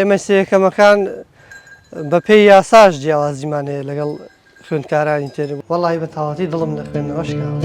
ئێمە سێیەکەمەکان بە پێی یاساش جیاوازیمان هەیە لەگەڵ خوێندکارانی تر. وەڵاهی بە تەواوەتی دڵم لە خوێندنەوە شکاوە.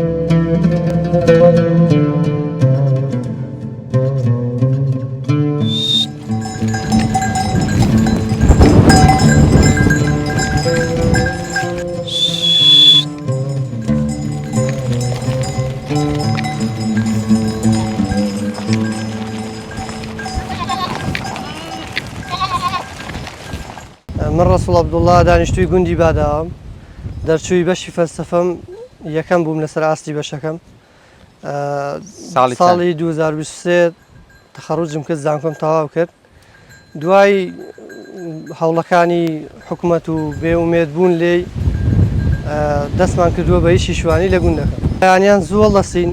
من ڕەسوڵ عەبدوڵڵا دانیشتووی گوندی باداوام، دەرچووی بەشی فەلسەفەم یەکەم بووم لەسەر ئاستی بەشەکەم. ساڵی 2023 تەخەڕوجم کرد، زانکۆم تەواو کرد. دوای هەوڵەکانی حکوومەت و بێئومێدبوون لێی دەستمان کردووە بە ئیشی شوانی لە گوندەکە. بەیانیان زوو وەڵەسین،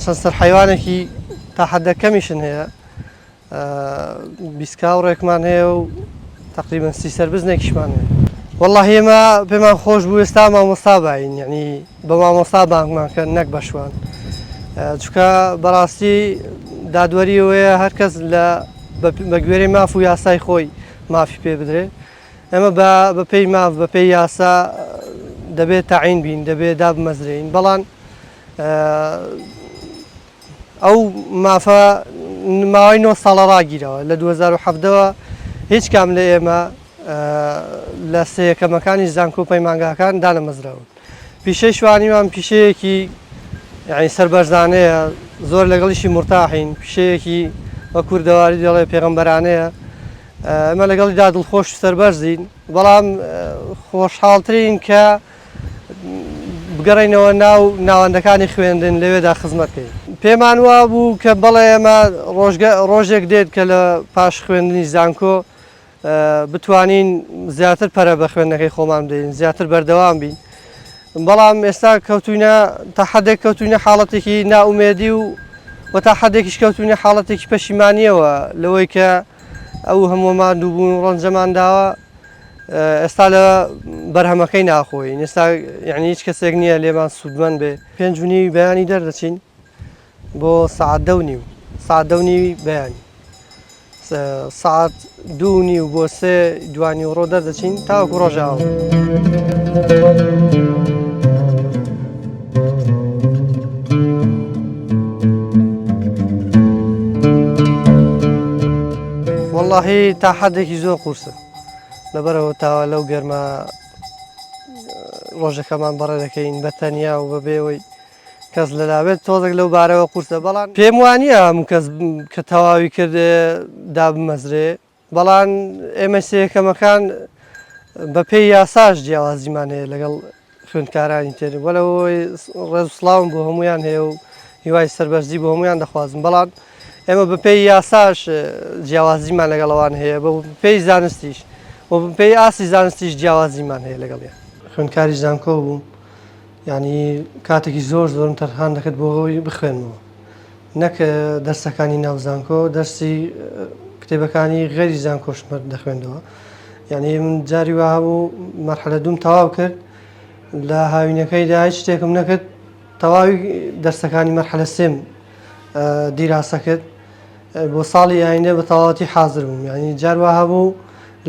چەند سەرحەیوانێکی تا حەدە کەمیشن هەیە، 20 کاوڕێکمان هەیە و تقریبا 30 سەربزنێکیشمان هەیە. وەڵاهی ئێمە پێمان خۆش بوو ئێستا مامۆستا باین، یعنی بە مامۆستا بانگمان کرد نەک بە شوان، چونکە بەڕاستی دادوەریەوەیە هەرکەس بە گوێرەی ماف و یاسای خۆی مافی پێ بدرێ. ئێمە بە پێی ماف بە پێی یاسا دەبێت تەعین بین، دەبێت دابمەزرێین، بەڵام ئەو مافە ماوەی 9 ساڵە ڕاگیرەوە. لە 2007ەوە هیچ کام لە ئێمە لە سێیەکەمەکانی زانکۆ پەیمانگاکان دانەمەزراون. پیشەی شوانیمان پیشەیەکی یعنی سەربەرزانەیە، زۆر لەگەڵیشی مرتاحین، پیشەیەکی وە کوردەواری دەڵێ پێغەمبەرانەیە. ئەمە لەگەڵیدا دڵخۆش و سەربەرزین، بەڵام خۆشحاڵترین کە بگەڕێینەوە ناو ناوەندەکانی خوێندن لەوێدا خزمەتکەین. پێمان وا بوو کە بەڵێ ئێمە ڕۆژێک دێت کە لە پاش خوێندنی زانکۆ بتوانین زیاتر پەرە بە خوێندنەکەی خۆمان بدەین، زیاتر بەردەوام بین. بەڵام ئێستا کەوتوینە تا حەدێک کەوتوینە حاڵەتێکی ناومێدی و تا حەدێکیش کەوتوینە حاڵەتێکی پەشیمانیەوە لەوەی کە ئەو هەموومان دووبوون و ڕەنجەمان داوە. ئێستا لە بەرهەمەکەی ناخۆین، ئێستا یعنی هیچ کەسێک نییە لێمان سوودمەند بێ. 5:30 بەیانی دەردەچین بۆ سەعات 2:30 سەعات 2:30 بەیانی، سەعات 2:30 بۆ 3 دوانیوەڕۆ دەردەچین تاوەکو ڕۆژاوە. وەڵاهی تا حەدێکی زۆر قورسە، لەبەرەوە تاوە لەو گەرمە ڕۆژەکەمان بەڕێ دەکەین بە تەنیا و بەبێەوەی کەس لەلاوێت تۆزێک لەو بارەوە قورسە. بەڵام پێم وانییە هەموو کەس کە تەواوی کرد دابمەزرێ، بەڵام ئێمە سێیەکەمەکان بە پێی یاساش جیاوازیمان هەیە لەگەڵ خوێندکارانی تر. وەلەوەی ڕێز و سڵاوم بۆ هەمویان هەیە و هیوای سەربەرزی بۆ هەمویان دەخوازم، بەڵام ئێمە بە پێی یاساش جیاوازیمان لەگەڵەوان هەیە، بە پێی زانستیش و پێی ئاسی زانستیش جیاوازیمان هەیە لەگەڵیان. خوێندکاری زانکۆ بووم، یعنی کاتێکی زۆر زۆرم تەرخان دەکرد بۆ ئەوی بخوێنمەوە، نەک دەرسەکانی ناو زانکۆ، دەرسی کتێبەکانی غێری زانکۆشمە دەخوێندەوە. یعنی من جاری وا هەبوو مەرحەلە دووم تەواو کرد، لە هاوینەکەیدا هیچ شتێکم نەکرد، تەواوی دەرسەکانی مەرحەلە سێم دیراسە کرد. بۆ ساڵی ئاینده بە تەواوەتی حازر بووم، یعنی جار وا هەبوو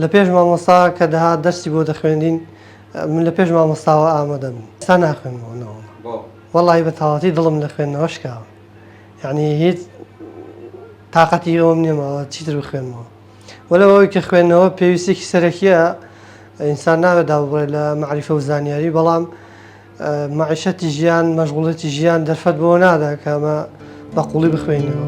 لە پێش مامۆستا کە دەهات دەرسی بۆ دەخوێندین من لە پێش مامۆستاوە ئامادە بووم. ئێستا ناخوێنمەوە، وەڵاهی بە تەواوەتی دڵم لە خوێندنەوە شکاوە، یعنی هیچ تااقەتی ئەوم نییەمەوە چیتر بخوێنمەوە. وەلەوەی کە خوێندنەوە پێویستێکی سەرەکیە، ئینسان ناوێت دابڕێت لە معریفە و زانیاری، بەڵام مەعیشەتی ژیان مەشغوڵەتی ژیان دەرفەت بۆ نادا کە ئەمە بەقووڵی بخوێنەوە.